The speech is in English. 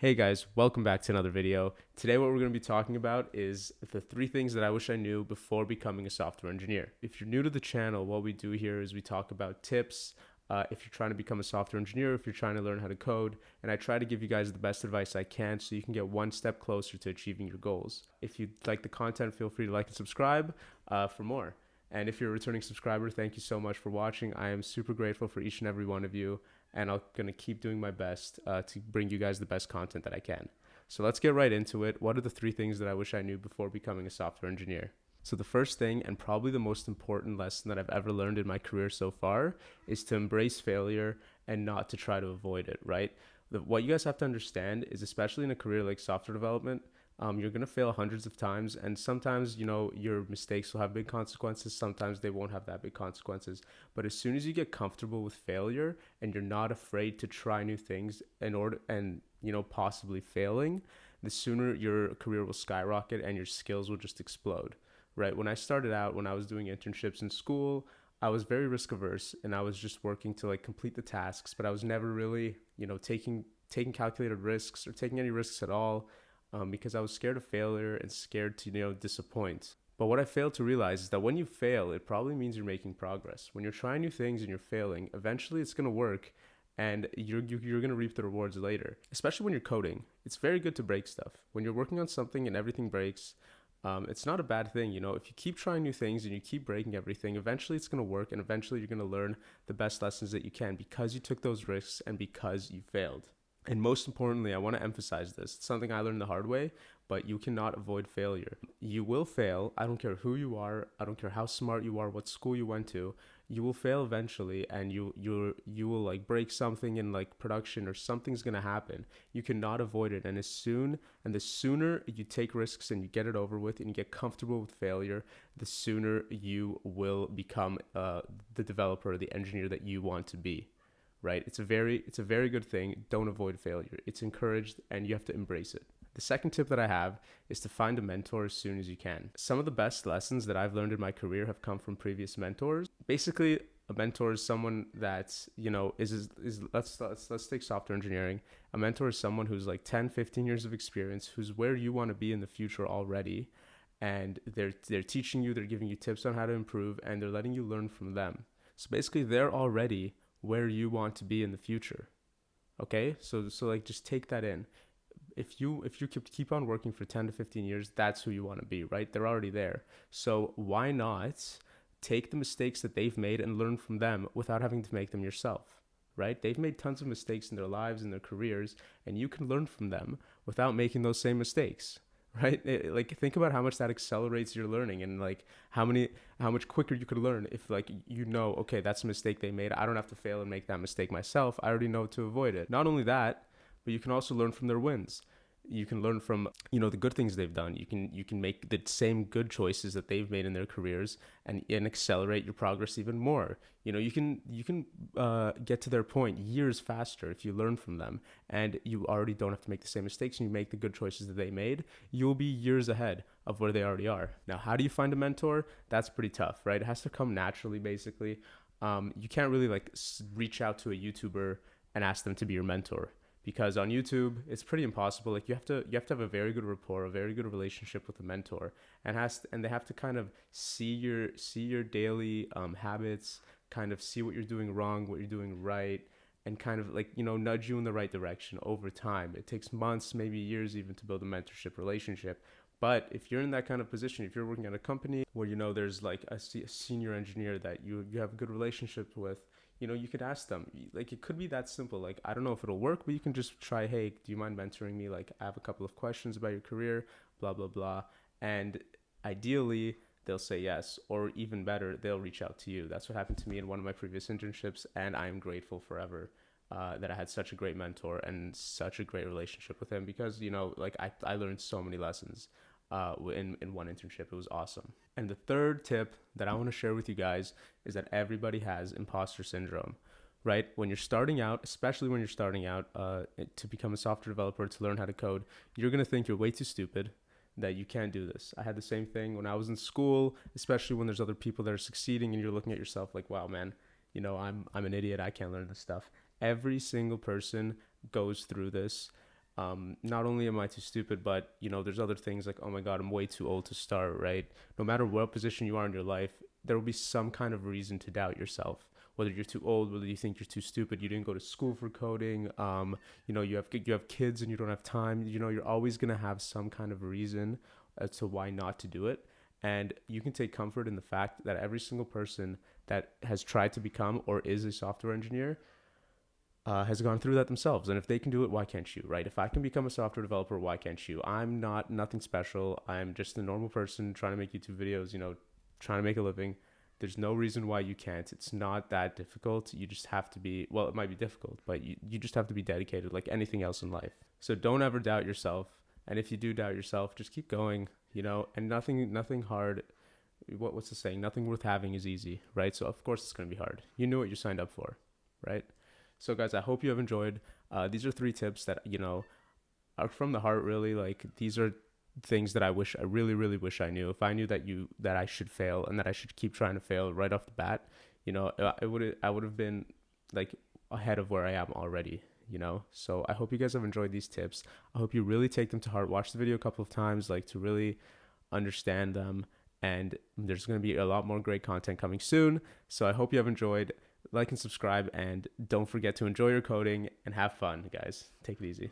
Hey guys, welcome back to another video. Today what we're going to be talking about is the 3 things that I wish I knew before becoming a software engineer. If you're new to the channel, what we do here is we talk about tips, if you're trying to become a software engineer, if you're trying to learn how to code, and I try to give you guys the best advice I can so you can get one step closer to achieving your goals. If you like the content, feel free to like and subscribe for more. And if you're a returning subscriber, thank you so much for watching. I am super grateful for each and every one of you, and I'm going to keep doing my best to bring you guys the best content that I can. So let's get right into it. What are the 3 things that I wish I knew before becoming a software engineer? So the first thing, and probably the most important lesson that I've ever learned in my career so far, is to embrace failure and not to try to avoid it, right? What you guys have to understand is, especially in a career like software development, you're going to fail hundreds of times, and sometimes your mistakes will have big consequences, sometimes they won't have that big consequences. But as soon as you get comfortable with failure and you're not afraid to try new things in order and possibly failing, the sooner your career will skyrocket and your skills will just explode. Right? When I started out, when I was doing internships in school, I was very risk averse and I was just working to complete the tasks, but I was never really taking calculated risks or taking any risks at all, because I was scared of failure and scared to disappoint. But what I failed to realize is that when you fail, it probably means you're making progress. When you're trying new things and you're failing, eventually it's going to work, and you're going to reap the rewards later. Especially when you're coding, it's very good to break stuff. When you're working on something and everything breaks, it's not a bad thing. If you keep trying new things and you keep breaking everything, eventually it's going to work, and eventually you're going to learn the best lessons that you can because you took those risks and because you failed. And most importantly, I want to emphasize this. It's something I learned the hard way, but you cannot avoid failure. You will fail. I don't care who you are. I don't care how smart you are, what school you went to. You will fail eventually, and you will break something in production, or something's going to happen. You cannot avoid it. And the sooner you take risks and you get it over with and you get comfortable with failure, the sooner you will become the developer or the engineer that you want to be. Right? It's a very good thing. Don't avoid failure. It's encouraged and you have to embrace it. The second tip that I have is to find a mentor as soon as you can. Some of the best lessons that I've learned in my career have come from previous mentors. Basically, a mentor is someone that, is let's take software engineering. A mentor is someone who's 10, 15 years of experience, who's where you want to be in the future already, and they're teaching you, they're giving you tips on how to improve, and they're letting you learn from them. So basically, they're already where you want to be in the future. Okay? So just take that in. If you keep on working for 10 to 15 years, that's who you want to be, right? They're already there. So why not take the mistakes that they've made and learn from them without having to make them yourself, right? They've made tons of mistakes in their lives and their careers, and you can learn from them without making those same mistakes. Right? Think about how much that accelerates your learning, and how much quicker you could learn if okay, that's a mistake they made. I don't have to fail and make that mistake myself. I already know to avoid it. Not only that, but you can also learn from their wins. You can learn from the good things they've done. You can make the same good choices that they've made in their careers, and accelerate your progress even more. You can get to their point years faster if you learn from them, and you already don't have to make the same mistakes, and you make the good choices that they made. You'll be years ahead of where they already are. Now, how do you find a mentor? That's pretty tough, right? It has to come naturally, basically. You can't really reach out to a YouTuber and ask them to be your mentor, because on YouTube it's pretty impossible. You have to have a very good rapport, a very good relationship with a mentor, and they have to kind of see your daily habits, kind of see what you're doing wrong, what you're doing right, and kind of nudge you in the right direction over time. It takes months, maybe years even, to build a mentorship relationship. But if you're in that kind of position, if you're working at a company where there's a senior engineer that you have a good relationship with, you could ask them. It could be that simple. I don't know if it'll work, but you can just try, hey, do you mind mentoring me? I have a couple of questions about your career, blah, blah, blah. And ideally, they'll say yes, or even better, they'll reach out to you. That's what happened to me in one of my previous internships, and I am grateful forever that I had such a great mentor and such a great relationship with him, because, I learned so many lessons in one internship. It was awesome. And the third tip that I want to share with you guys is that everybody has imposter syndrome, right? When you're starting out, especially when you're starting out to become a software developer, to learn how to code, you're going to think you're way too stupid, that you can't do this. I had the same thing when I was in school, especially when there's other people that are succeeding and you're looking at yourself like, wow, man, I'm an idiot. I can't learn this stuff. Every single person goes through this. Not only am I too stupid, but there's other things like, oh my god, I'm way too old to start, right? No matter what position you are in your life, there will be some kind of reason to doubt yourself. Whether you're too old, whether you think you're too stupid, you didn't go to school for coding, you have kids and you don't have time. You're always gonna have some kind of reason as to why not to do it. And you can take comfort in the fact that every single person that has tried to become or is a software engineer has gone through that themselves. And if they can do it, why can't you, right? If I can become a software developer, why can't you? I'm not nothing special. I'm just a normal person trying to make YouTube videos, trying to make a living. There's no reason why you can't. It's not that difficult. You just have to be, well, it might be difficult, but you just have to be dedicated like anything else in life. So don't ever doubt yourself. And if you do doubt yourself, just keep going, and nothing hard. What's the saying? Nothing worth having is easy, right? So of course it's going to be hard. You knew what you signed up for, right? So guys, I hope you have enjoyed. These are 3 tips that are from the heart. Really, like these are things that I really, really wish I knew. If I knew that I should fail and that I should keep trying to fail right off the bat, I would have been like ahead of where I am already. So I hope you guys have enjoyed these tips. I hope you really take them to heart. Watch the video a couple of times, like to really understand them. And there's going to be a lot more great content coming soon. So I hope you have enjoyed. Like and subscribe, and don't forget to enjoy your coding and have fun, guys. Take it easy.